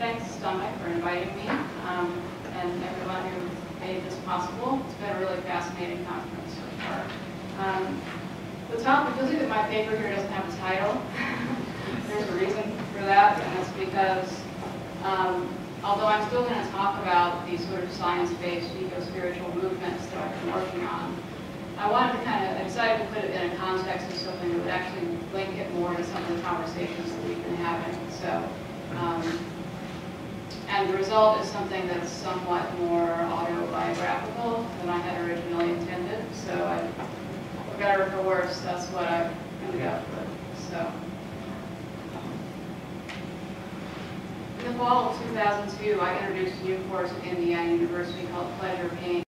thanks, Stomach, for inviting me, and everyone who made this possible. It's been a really fascinating conference so far. The topic, you'll see that my paper here doesn't have a title. There's a reason for that, and it's because although I'm still going to talk about these sort of science-based eco-spiritual movements that I've been working on, I decided to put it in a context of something that would actually link it more to some of the conversations that we've been having. So, and the result is something that's somewhat more autobiographical than I had originally intended. So, for better or for worse, that's what I've ended up with. So, in the fall of 2002, I introduced a new course at Indiana University called Pleasure, Pain,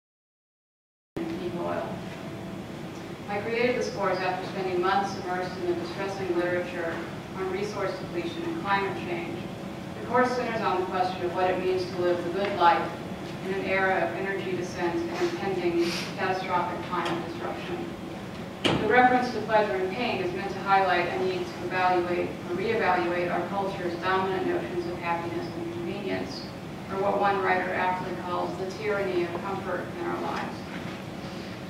and Peak Oil. I created this course after spending months immersed in the distressing literature on resource depletion and climate change. The course centers on the question of what it means to live the good life in an era of energy descent and impending catastrophic climate disruption. The reference to pleasure and pain is meant to highlight a need to evaluate or reevaluate our culture's dominant notions of happiness and convenience, or what one writer aptly calls the tyranny of comfort in our lives.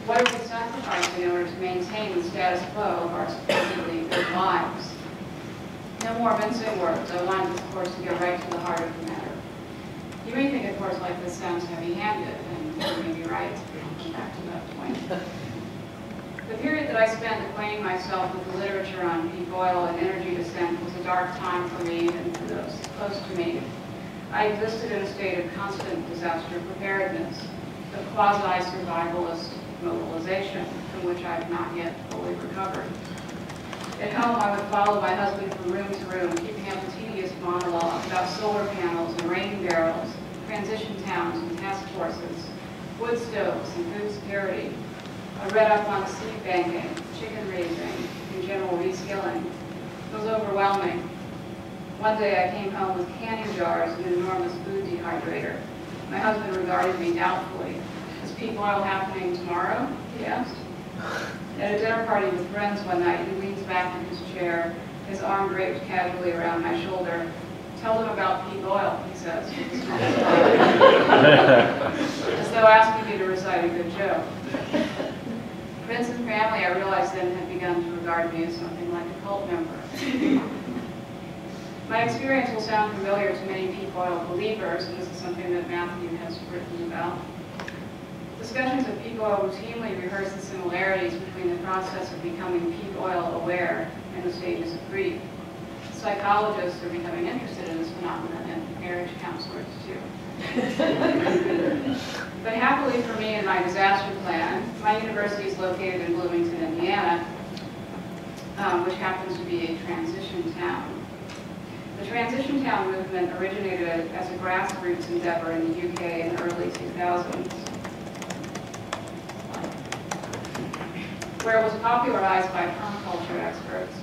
What are we sacrificing in order to maintain the status quo of our supposedly good lives? No more mincing words. I wanted this course to get right to the heart of the matter. You may think a course like this sounds heavy-handed, and you may be right. I'll come back to that point. The period that I spent acquainting myself with the literature on peak oil and energy descent was a dark time for me and for those close to me. I existed in a state of constant disaster preparedness, of quasi-survivalist mobilization, from which I have not yet fully recovered. At home, I would follow my husband from room to room, keeping up a tedious monologue about solar panels and rain barrels, transition towns and task forces, wood stoves and food security. I read up on seed banking, chicken raising, and general reskilling. It was overwhelming. One day I came home with canning jars and an enormous food dehydrator. My husband regarded me doubtfully. Is peak oil happening tomorrow? He asked. At a dinner party with friends one night, he leans back in his chair, his arm draped casually around my shoulder. Tell them about peak oil, he says. As though asking me to recite a good joke. Friends and family, I realized then, had begun to regard me as something like a cult member. My experience will sound familiar to many peak oil believers, and this is something that Matthew has written about. Discussions of peak oil routinely rehearse the similarities between the process of becoming peak oil aware and the stages of grief. Psychologists are becoming interested in this phenomenon, and marriage counselors too. But happily for me and my disaster plan, my university is located in Bloomington, Indiana, which happens to be a transition town. The transition town movement originated as a grassroots endeavor in the UK in the early 2000s, where it was popularized by permaculture experts.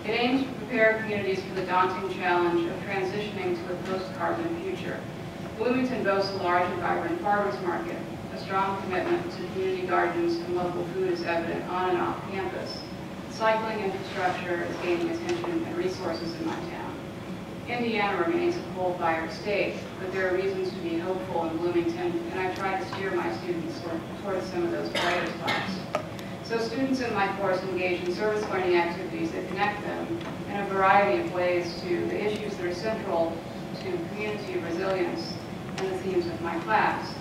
It aims to prepare communities for the daunting challenge of transitioning to a post-carbon future. Bloomington boasts a large and vibrant farmers market. A strong commitment to community gardens and local food is evident on and off campus. Cycling infrastructure is gaining attention and resources in my town. Indiana remains a coal-fired state, but there are reasons to be hopeful in Bloomington, and I try to steer my students towards some of those brighter spots. So students in my course engage in service learning activities that connect them in a variety of ways to the issues that are central to community resilience and the themes of my class: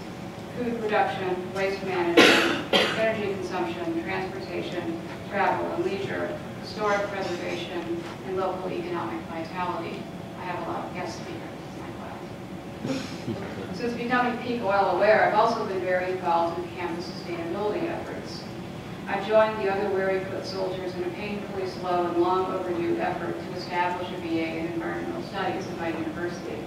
food production, waste management, energy consumption, transportation, travel and leisure, historic preservation, and local economic vitality. I have a lot of guest speakers in my class. Since becoming peak oil aware, I've also been very involved in campus sustainability efforts. I joined the other weary foot soldiers in a painfully slow and long overdue effort to establish a BA in environmental studies at my university.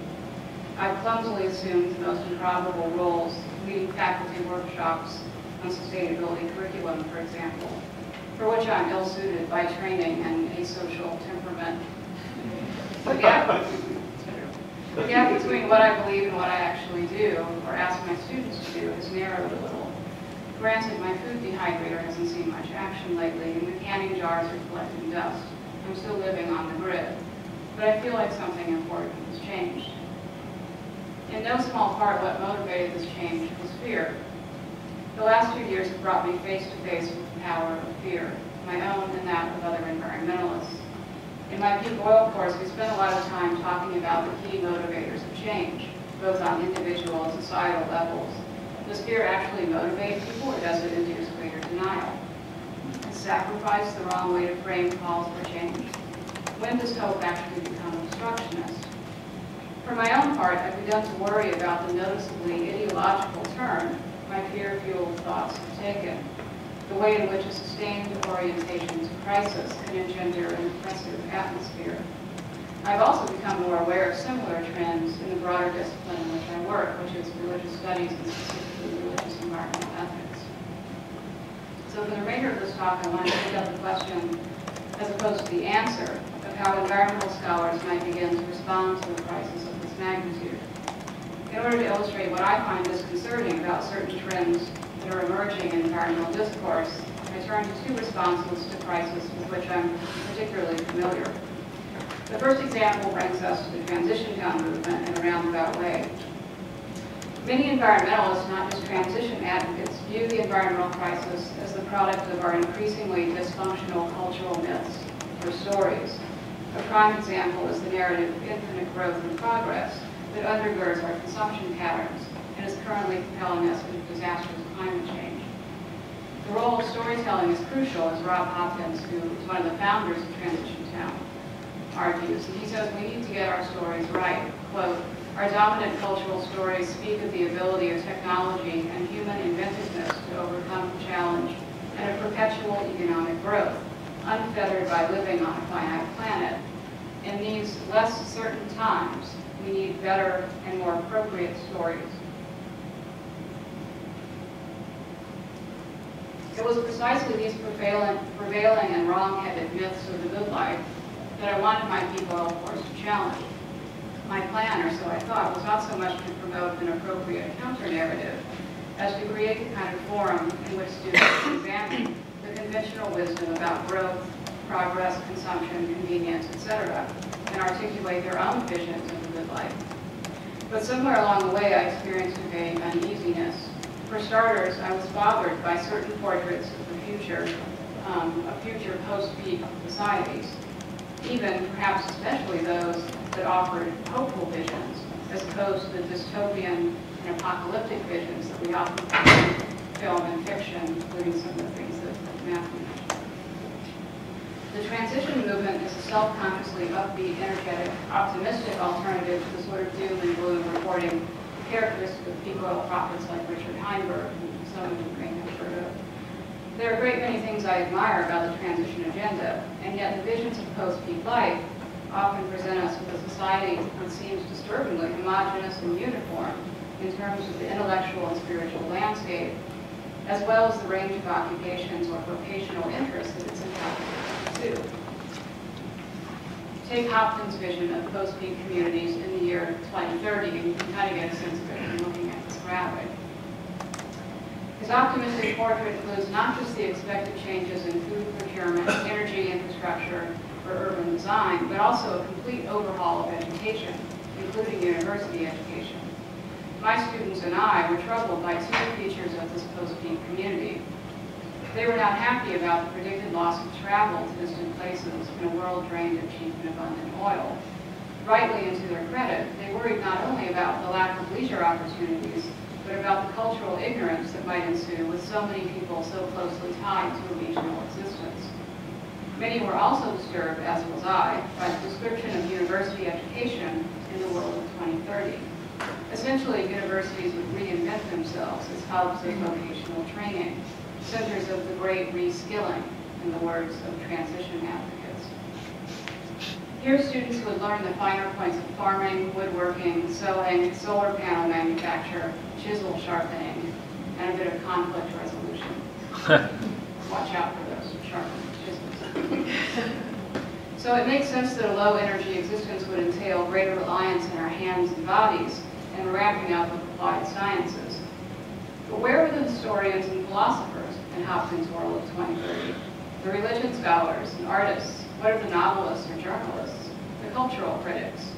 I clumsily assumed the most improbable roles, leading faculty workshops on sustainability curriculum, for example, for which I'm ill-suited by training and asocial temperament. The gap between what I believe and what I actually do, or ask my students to do, has narrowed a little. Granted, my food dehydrator hasn't seen much action lately, and the canning jars are collecting dust. I'm still living on the grid, but I feel like something important has changed. In no small part, what motivated this change was fear. The last 2 years have brought me face to face with the power of fear, my own and that of other environmentalists. In my peak oil course, we spent a lot of time talking about the key motivators of change, both on individual and societal levels. Does fear actually motivate people, or does it induce greater denial? Is sacrifice the wrong way to frame calls for change? When does hope actually become obstructionist? For my own part, I've begun to worry about the noticeably ideological turn my fear-fueled thoughts have taken, the way in which a sustained orientation to crisis can engender an oppressive atmosphere. I've also become more aware of similar trends in the broader discipline in which I work, which is religious studies and specifically religious environmental ethics. So for the remainder of this talk, I want to pick up the question, as opposed to the answer, of how environmental scholars might begin to respond to a crisis of this magnitude. In order to illustrate what I find disconcerting about certain trends that are emerging in environmental discourse, I turn to two responses to crisis with which I'm particularly familiar. The first example brings us to the transition town movement in a roundabout way. Many environmentalists, not just transition advocates, view the environmental crisis as the product of our increasingly dysfunctional cultural myths or stories. A prime example is the narrative of infinite growth and progress that undergirds our consumption patterns and is currently propelling us into disastrous climate change. The role of storytelling is crucial, as Rob Hopkins, who is one of the founders of Transition Town, argues. And he says we need to get our stories right. Quote, our dominant cultural stories speak of the ability of technology and human inventiveness to overcome challenge and of perpetual economic growth, unfettered by living on a finite planet. In these less certain times, we need better and more appropriate stories. It was precisely these prevailing and wrong-headed myths of the good life that I wanted my peak oil course to challenge. My plan, or so I thought, was not so much to promote an appropriate counter-narrative as to create the kind of forum in which students examine the conventional wisdom about growth, progress, consumption, convenience, etc., and articulate their own visions of the good life. But somewhere along the way, I experienced a vague uneasiness. For starters, I was bothered by certain portraits of the future, of future post-peak societies, even, perhaps especially those that offered hopeful visions, as opposed to the dystopian and apocalyptic visions that we often find in film and fiction, including some of the things that Matthew mentioned. The transition movement is a self-consciously upbeat, energetic, optimistic alternative to the sort of doom and gloom reporting characteristic of peak oil prophets like Richard Heinberg, who some of you may have heard of. There are a great many things I admire about the transition agenda, and yet the visions of post-peak life often present us with a society that seems disturbingly homogeneous and uniform in terms of the intellectual and spiritual landscape, as well as the range of occupations or vocational interests that it's entitled to. Take Hopkins' vision of post-peak communities in the year 2030, and you can kind of get a sense of it from looking at this graphic. His optimistic portrait includes not just the expected changes in food procurement, energy infrastructure, or urban design, but also a complete overhaul of education, including university education. My students and I were troubled by two features of this post-peak community. They were not happy about the predicted loss of travel to distant places in a world drained of cheap and abundant oil. Rightly, and to their credit, they worried not only about the lack of leisure opportunities, but about the cultural ignorance that might ensue with so many people so closely tied to a regional existence. Many were also disturbed, as was I, by the description of university education in the world of 2030. Essentially, universities would reinvent themselves as hubs of vocational training, centers of the great reskilling, in the words of transition advocates. Here, students would learn the finer points of farming, woodworking, sewing, solar panel manufacture, chisel sharpening, and a bit of conflict resolution. Watch out for those sharpened chisels. So it makes sense that a low-energy existence would entail greater reliance in our hands and bodies and ramping up of applied sciences. But where were the historians and philosophers in Hopkins' world of 2030? The religion scholars and artists? What of the novelists or journalists? The cultural critics?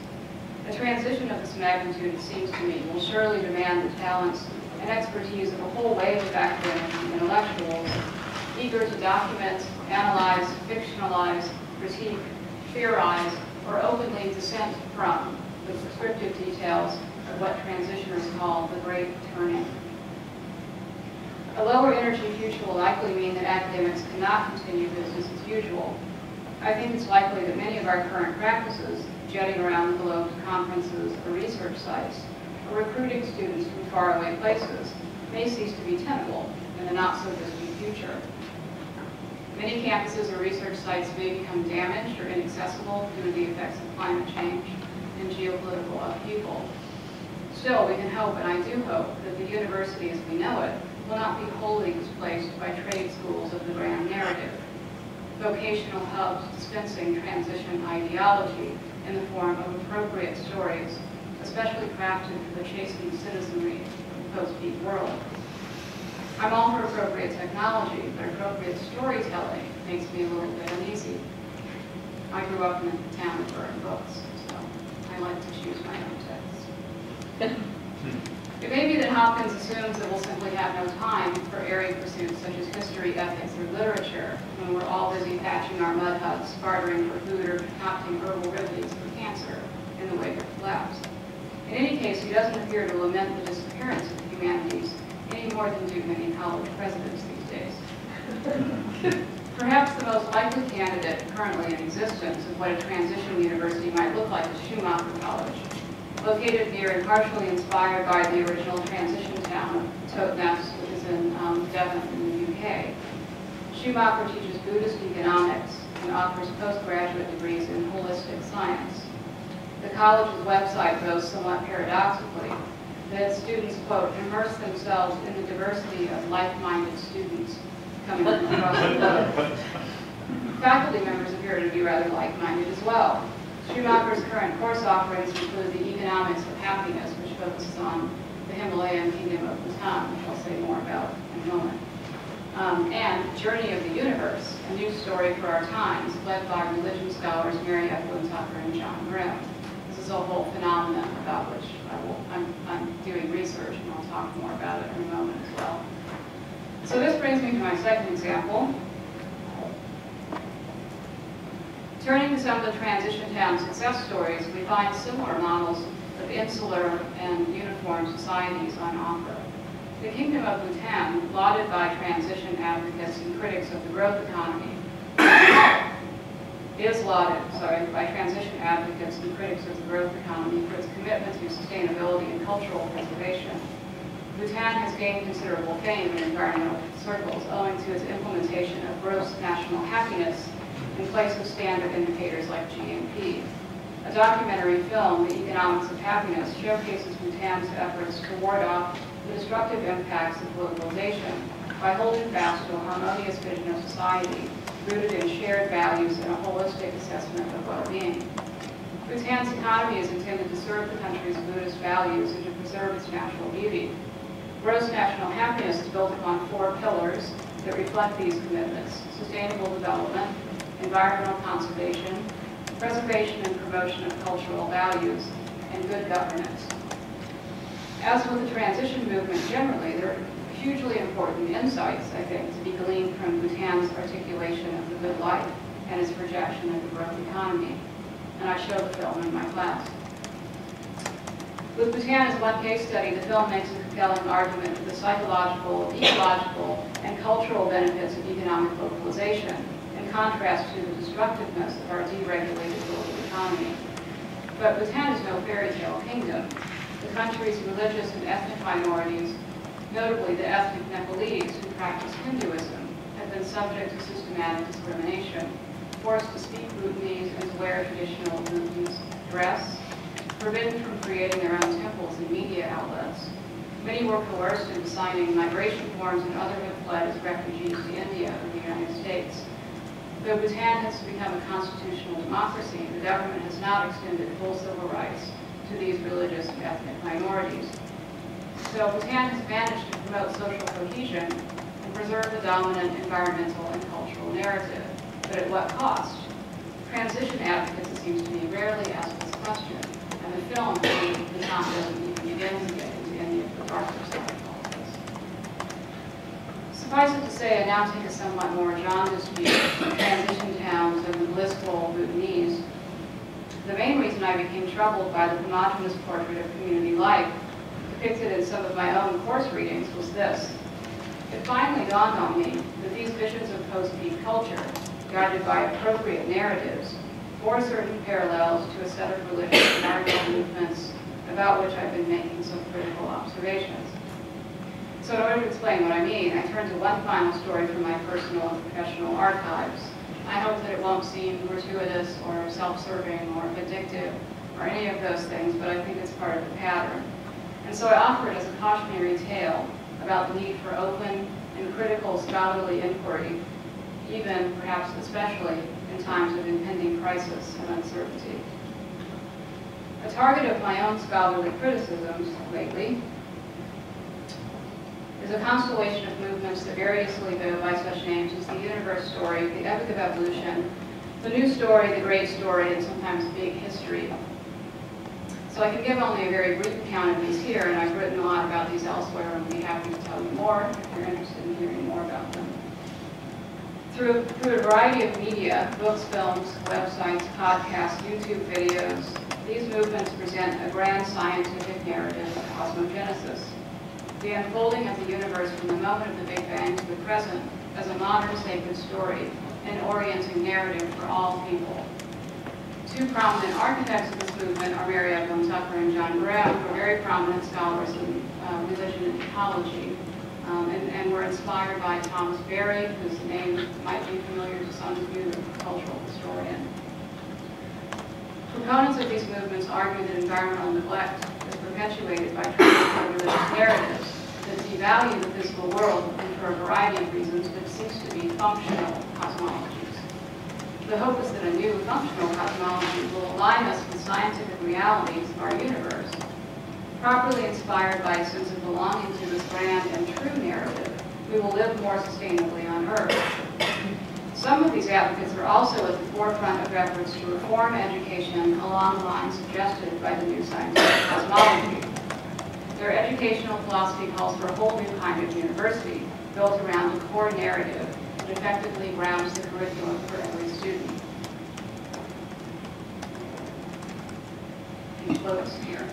A transition of this magnitude, it seems to me, will surely demand the talents and expertise of a whole wave of academic intellectuals eager to document, analyze, fictionalize, critique, theorize, or openly dissent from the prescriptive details of what transitioners call the Great Turning. A lower energy future will likely mean that academics cannot continue business as usual. I think it's likely that many of our current practices, jetting around the globe to conferences or research sites, or recruiting students from faraway places, may cease to be tenable in the not-so-distant future. Many campuses or research sites may become damaged or inaccessible due to the effects of climate change and geopolitical upheaval. Still, we can hope, and I do hope, that the university as we know it will not be wholly displaced by trade schools of the grand narrative, vocational hubs dispensing transition ideology in the form of appropriate stories, especially crafted for the chastened citizenry of the post-peak world. I'm all for appropriate technology, but appropriate storytelling makes me a little bit uneasy. I grew up in a town of burned books, so I like to choose my own texts. It may be that Hopkins assumes that we'll simply have no time for airy pursuits such as history, ethics, or literature when we're all busy patching our mud huts, bartering for food, or concocting herbal remedies for cancer in the wake of collapse. In any case, he doesn't appear to lament the disappearance of the humanities any more than do many college presidents these days. Perhaps the most likely candidate currently in existence of what a transition university might look like is Schumacher College, located near and partially inspired by the original transition town of Totnes, which is in Devon in the UK. Schumacher teaches Buddhist economics and offers postgraduate degrees in holistic science. The college's website boasts somewhat paradoxically that students, quote, immerse themselves in the diversity of like-minded students coming from across the globe. Faculty members appear to be rather like-minded as well. Schumacher's current course offerings include the Economics of Happiness, which focuses on the Himalayan kingdom of Bhutan, which I'll say more about in a moment, and Journey of the Universe, a new story for our times, led by religion scholars Mary Evelyn Tucker and John Grimm. This is a whole phenomenon about which I'm doing research, and I'll talk more about it in a moment as well. So this brings me to my second example. Turning to some of the transition town success stories, we find similar models of insular and uniform societies on offer. The Kingdom of Bhutan, lauded by transition advocates and critics of the growth economy, is lauded, by transition advocates and critics of the growth economy for its commitment to sustainability and cultural preservation. Bhutan has gained considerable fame in environmental circles owing to its implementation of gross national happiness in place of standard indicators like GNP. A documentary film, The Economics of Happiness, showcases Bhutan's efforts to ward off the destructive impacts of globalization by holding fast to a harmonious vision of society rooted in shared values and a holistic assessment of well-being. Bhutan's economy is intended to serve the country's Buddhist values and to preserve its natural beauty. Gross national happiness is built upon 4 pillars that reflect these commitments: sustainable development, environmental conservation, preservation and promotion of cultural values, and good governance. As with the transition movement generally, there are hugely important insights, I think, to be gleaned from Bhutan's articulation of the good life and its projection of the growth economy. And I show the film in my class. With Bhutan as one case study, the film makes a compelling argument for the psychological, ecological, and cultural benefits of economic localization, in contrast to the destructiveness of our deregulated global economy. But Bhutan is no fairy tale kingdom. The country's religious and ethnic minorities, notably the ethnic Nepalese who practice Hinduism, have been subject to systematic discrimination, forced to speak Bhutanese and to wear traditional Bhutanese dress, forbidden from creating their own temples and media outlets. Many were coerced into signing migration forms, and others have fled as refugees to India or the United States. Though Bhutan has become a constitutional democracy, the government has not extended full civil rights to these religious and ethnic minorities. So Bhutan has managed to promote social cohesion and preserve the dominant environmental and cultural narrative. But at what cost? Transition advocates, it seems to me, rarely ask this question, and the film, the Tom doesn't even begin to get into any of the darker side of all of this. Suffice it to say, I now take a somewhat more jaundiced view of transition towns and the blissful Bhutanese. The main reason I became troubled by the homogeneous portrait of community life depicted in some of my own course readings was this. It finally dawned on me that these visions of post-peak culture, guided by appropriate narratives, bore certain parallels to a set of religious and article movements about which I've been making some critical observations. So in order to explain what I mean, I turn to one final story from my personal and professional archives. I hope that it won't seem gratuitous or self-serving or addictive or any of those things, but I think it's part of the pattern. And so I offer it as a cautionary tale about the need for open and critical scholarly inquiry, even, perhaps especially, in times of impending crisis and uncertainty. A target of my own scholarly criticisms lately is a constellation of movements that variously go by such names as the universe story, the epic of evolution, the new story, the great story, and sometimes big history. So I can give only a very brief account of these here, and I've written a lot about these elsewhere, and I'll be happy to tell you more if you're interested in hearing more about them. Through a variety of media, books, films, websites, podcasts, YouTube videos, these movements present a grand scientific narrative of cosmogenesis, the unfolding of the universe from the moment of the Big Bang to the present as a modern sacred story, an orienting narrative for all people. Two prominent architects of this movement are Mary Evelyn Tucker and John Graham, who are very prominent scholars in religion and ecology, and were inspired by Thomas Berry, whose name might be familiar to some of you, a cultural historian. Proponents of these movements argue that environmental neglect is perpetuated by traditional religious narratives that devalue the physical world and for a variety of reasons but seeks to be functional cosmologies. The hope is that a new functional cosmology will align us with scientific realities of our universe. Properly inspired by a sense of belonging to this grand and true narrative, we will live more sustainably on Earth. Some of these advocates are also at the forefront of efforts to reform education along the lines suggested by the new scientific cosmology. Their educational philosophy calls for a whole new kind of university built around a core narrative that effectively grounds the curriculum for every student. And close here.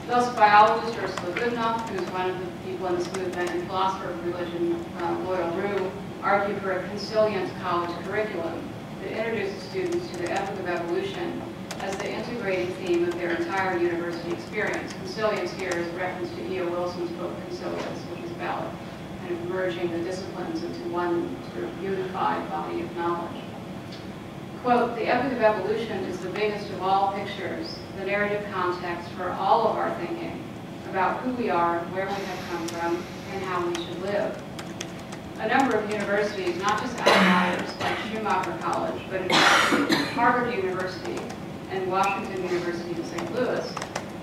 Thus, biologist Ursula Goodenough, who's one of the people in this movement, and philosopher of religion Loyal Rue, argue for a consilient college curriculum that introduces students to the epic of evolution as the integrating theme of their entire university experience. Consilience here is a reference to E.O. Wilson's book, Consilience, which is about kind of merging the disciplines into one sort of unified body of knowledge. Quote, the epic of evolution is the biggest of all pictures, the narrative context for all of our thinking about who we are, where we have come from, and how we should live. A number of universities, not just outliers like Schumacher College, but in fact Harvard University and Washington University in St. Louis,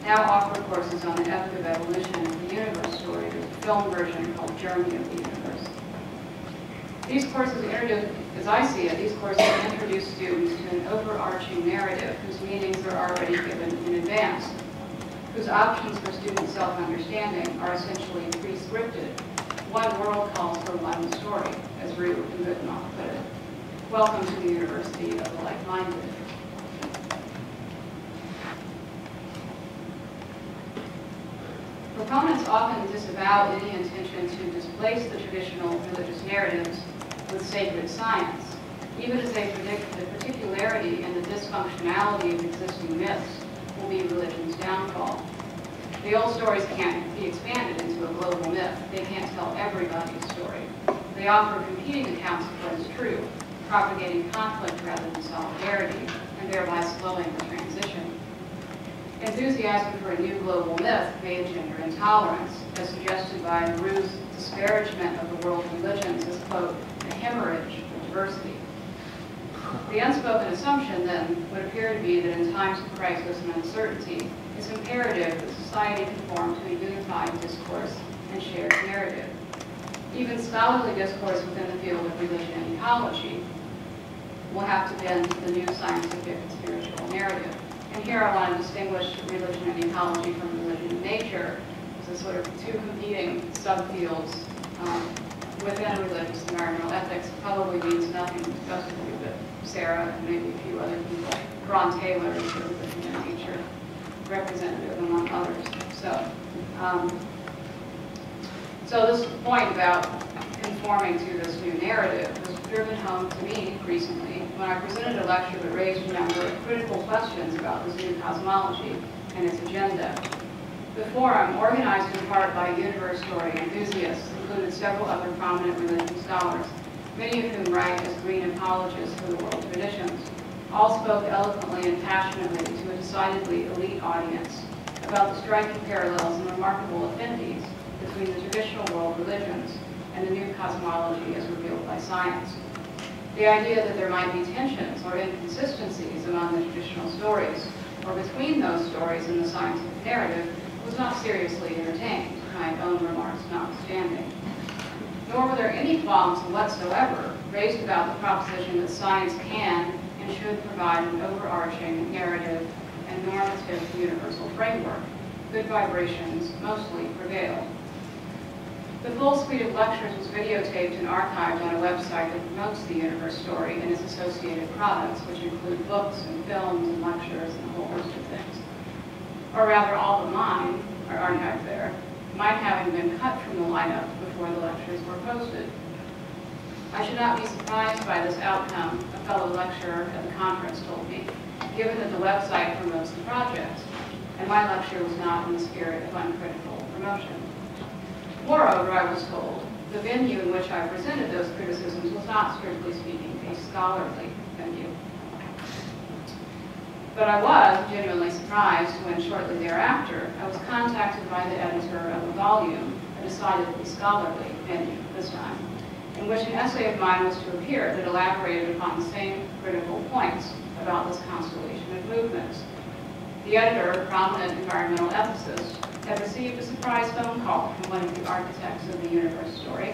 now offer courses on the epic of evolution and the universe story. There's a film version called Journey of the Universe. These courses introduce, as I see it, these courses introduce students to an overarching narrative whose meanings are already given in advance, whose options for student self-understanding are essentially pre-scripted. One world calls for one story, as Rue and Goodenough put it. Welcome to the University of the Like-Minded. Proponents often disavow any intention to displace the traditional religious narratives with sacred science, even as they predict that the particularity and the dysfunctionality of existing myths will be religion's downfall. The old stories can't be expanded into a global myth. They can't tell everybody's story. They offer competing accounts of what is true, propagating conflict rather than solidarity, and thereby slowing the transition. Enthusiasm for a new global myth may engender intolerance, as suggested by Rue's disparagement of the world's religions as, quote, a hemorrhage of diversity. The unspoken assumption, then, would appear to be that in times of crisis and uncertainty, it's imperative that society conform to a unified discourse and shared narrative. Even scholarly discourse within the field of religion and ecology will have to bend to the new scientific and spiritual narrative, And here I want to distinguish religion and ecology from religion and nature as a sort of two competing subfields within religious environmental ethics. Probably means nothing to both of you, but Sarah and maybe a few other people. Ron Taylor is a religion and nature representative among others. So this point about conforming to this new narrative was driven home to me recently when I presented a lecture that raised a number of critical questions about this new cosmology and its agenda. The forum, organized in part by universe story enthusiasts, included several other prominent religion scholars, many of whom write as green apologists for the world traditions. All spoke eloquently and passionately to a decidedly elite audience about the striking parallels and remarkable affinities between the traditional world religions and the new cosmology as revealed by science. The idea that there might be tensions or inconsistencies among the traditional stories or between those stories and the scientific narrative was not seriously entertained, my own remarks notwithstanding. Nor were there any qualms whatsoever raised about the proposition that science can and should provide an overarching narrative and normative universal framework. Good vibrations mostly prevailed. The full suite of lectures was videotaped and archived on a website that promotes the universe story and its associated products, which include books and films and lectures and a whole host of things. Or rather, all but mine are archived there, mine having been cut from the lineup before the lectures were posted. I should not be surprised by this outcome, a fellow lecturer at the conference told me, given that the website promotes the project, and my lecture was not in the spirit of uncritical promotion. Moreover, I was told, the venue in which I presented those criticisms was not, strictly speaking, a scholarly venue. But I was genuinely surprised when, shortly thereafter, I was contacted by the editor of a volume, a decidedly scholarly venue this time, in which an essay of mine was to appear that elaborated upon the same critical points about this constellation of movements. The editor, a prominent environmental ethicist, had received a surprise phone call from one of the architects of the universe story,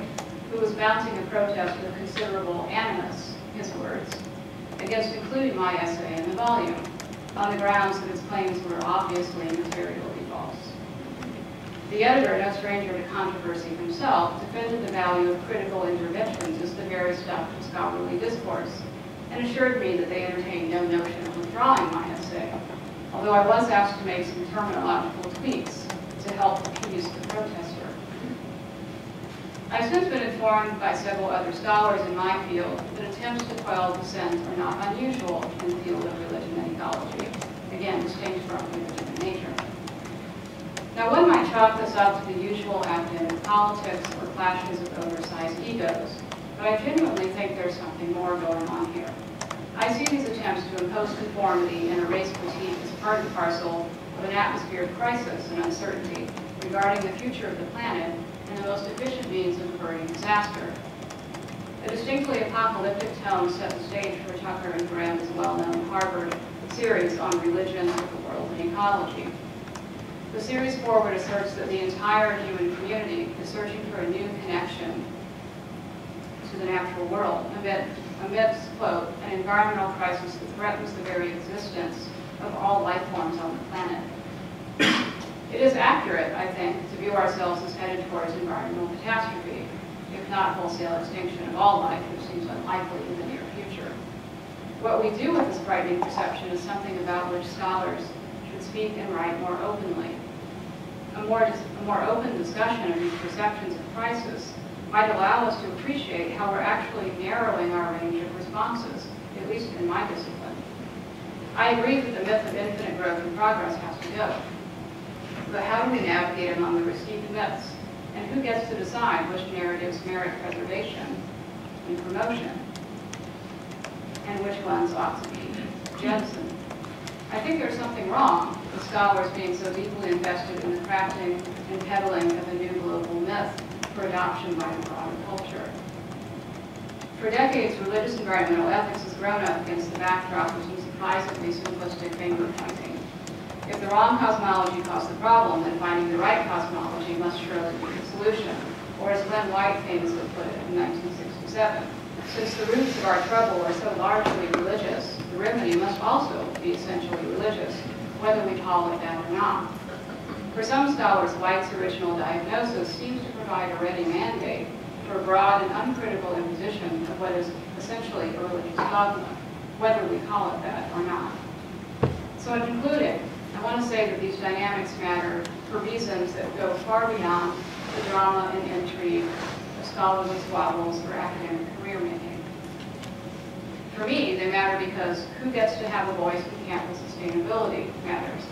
who was mounting a protest with considerable animus, his words, against including my essay in the volume, on the grounds that its claims were obviously materially false. The editor, no stranger to controversy himself, defended the value of critical interventions as the very stuff of scholarly discourse, and assured me that they entertained no notion of withdrawing my essay, although I was asked to make some terminological tweaks to help appease the protester. I've since been informed by several other scholars in my field that attempts to quell dissent are not unusual in the field of religion and ecology, again, distinct from religion and nature. Now, one might chalk this up to the usual advent of politics or clashes of oversized egos, but I genuinely think there's something more going on here. I see these attempts to impose conformity and erase critique as part and parcel of an atmosphere of crisis and uncertainty regarding the future of the planet and the most efficient means of averting disaster. A distinctly apocalyptic tone set the stage for Tucker and Graham's well-known Harvard series on religion, the world, and ecology. The series forward asserts that the entire human community is searching for a new connection to the natural world amidst, quote, an environmental crisis that threatens the very existence of all life forms on the planet. It is accurate, I think, to view ourselves as headed towards environmental catastrophe, if not wholesale extinction of all life, which seems unlikely in the near future. What we do with this frightening perception is something about which scholars should speak and write more openly. A more open discussion of these perceptions of crisis might allow us to appreciate how we're actually narrowing our range of responses, at least in my discipline. I agree that the myth of infinite growth and progress has to go. But how do we navigate among the risky myths? And who gets to decide which narratives merit preservation and promotion? And which ones ought to be jettisoned? I think there's something wrong with scholars being so deeply invested in the crafting and peddling of a new global myth for adoption by the broader culture. For decades, religious environmental ethics has grown up against the backdrop of some surprisingly simplistic finger-pointing. If the wrong cosmology caused the problem, then finding the right cosmology must surely be the solution. Or as Glenn White famously put it in 1967, since the roots of our trouble are so largely religious, the remedy must also be essentially religious, whether we call it that or not. For some scholars, White's original diagnosis seems to provide a ready mandate for a broad and uncritical imposition of what is essentially a religious dogma, whether we call it that or not. So in concluding, I want to say that these dynamics matter for reasons that go far beyond the drama and intrigue of scholarly squabbles or academic career making. For me, they matter because who gets to have a voice in campus sustainability matters.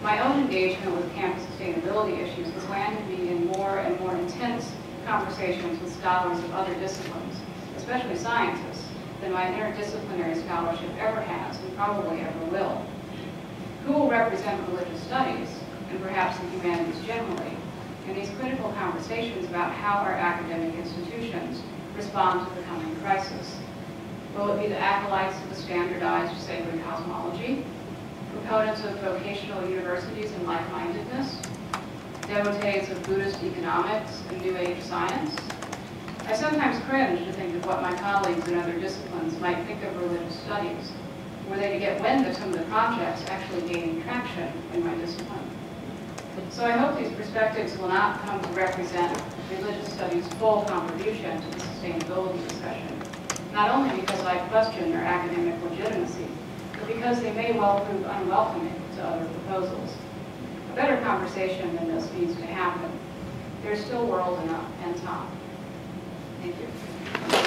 My own engagement with campus sustainability issues has landed me in more and more intense conversations with scholars of other disciplines, especially scientists, than my interdisciplinary scholarship ever has and probably ever will. Who will represent religious studies, and perhaps the humanities generally, in these critical conversations about how our academic institutions respond to the coming crisis? Will it be the acolytes of the standardized sacred cosmology, proponents of vocational universities and like-mindedness, devotees of Buddhist economics and New Age science? I sometimes cringe to think of what my colleagues in other disciplines might think of religious studies, were they to get wind of some of the projects actually gaining traction in my discipline. So I hope these perspectives will not come to represent religious studies' full contribution to the sustainability discussion, not only because I question their academic legitimacy, but because they may well prove unwelcoming to other proposals. A better conversation than this needs to happen. There's still world and time. Thank you.